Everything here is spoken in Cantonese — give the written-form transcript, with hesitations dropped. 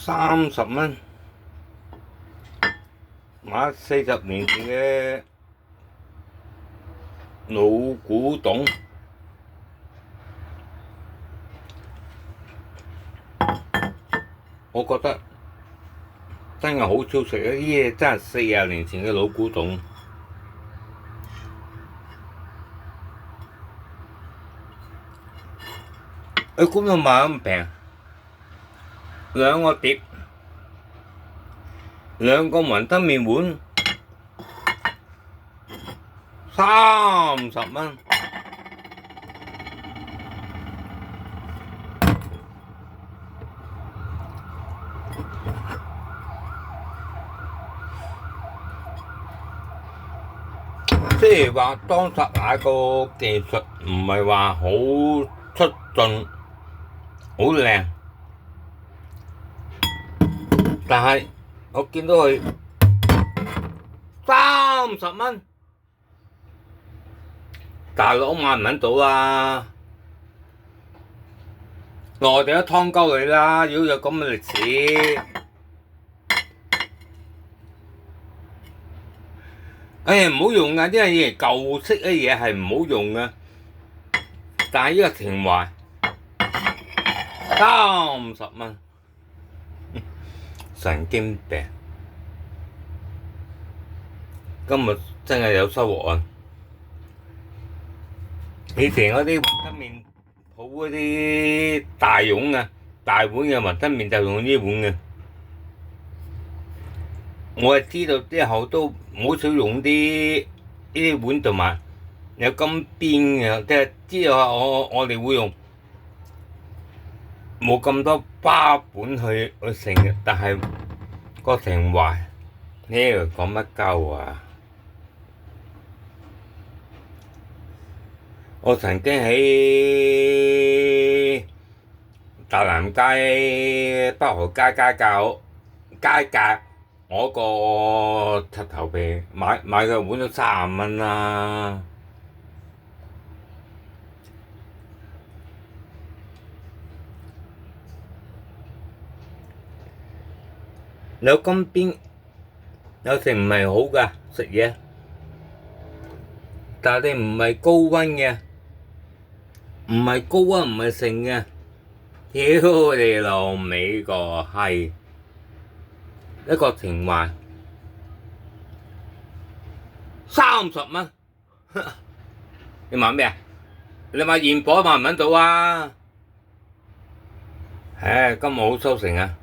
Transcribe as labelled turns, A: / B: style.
A: 30蚊，買40年前嘅老古董，我覺得真係好少食啊！啲嘢真係40年前嘅老古董。你估到賣咁平，2個碟，2個雲吞麵碗，30蚊。即係話當剎那個技術唔係話好出眾、好靚，但係我見到佢30蚊，大佬買唔到啊！內地都劏鳩你啦！如果有咁嘅歷史，唔好用啊！呢樣嘢舊式嘅嘢係唔好用啊！但係呢個情懷30蚊，神經病！今日真係有收穫啊！以前嗰啲雲吞麵鋪嗰啲大碗啊，大碗嘅雲吞麵就用呢碗嘅。我係知道之後都好少用呢啲碗同埋有金邊嘅，即係知道我哋會用冇咁多花本去食嘅，但係個情懷呢個講乜鳩啊！我曾經喺大南街北河街街價我個柒頭皮買個碗都30蚊啦。有金邊有時唔係好㗎食嘢，但係你唔係高溫嘅，唔係高溫唔係盛嘅，屌你老味個閪！一個情懷30蚊，你買咩啊？你買現貨買唔到啊？今日好收成啊！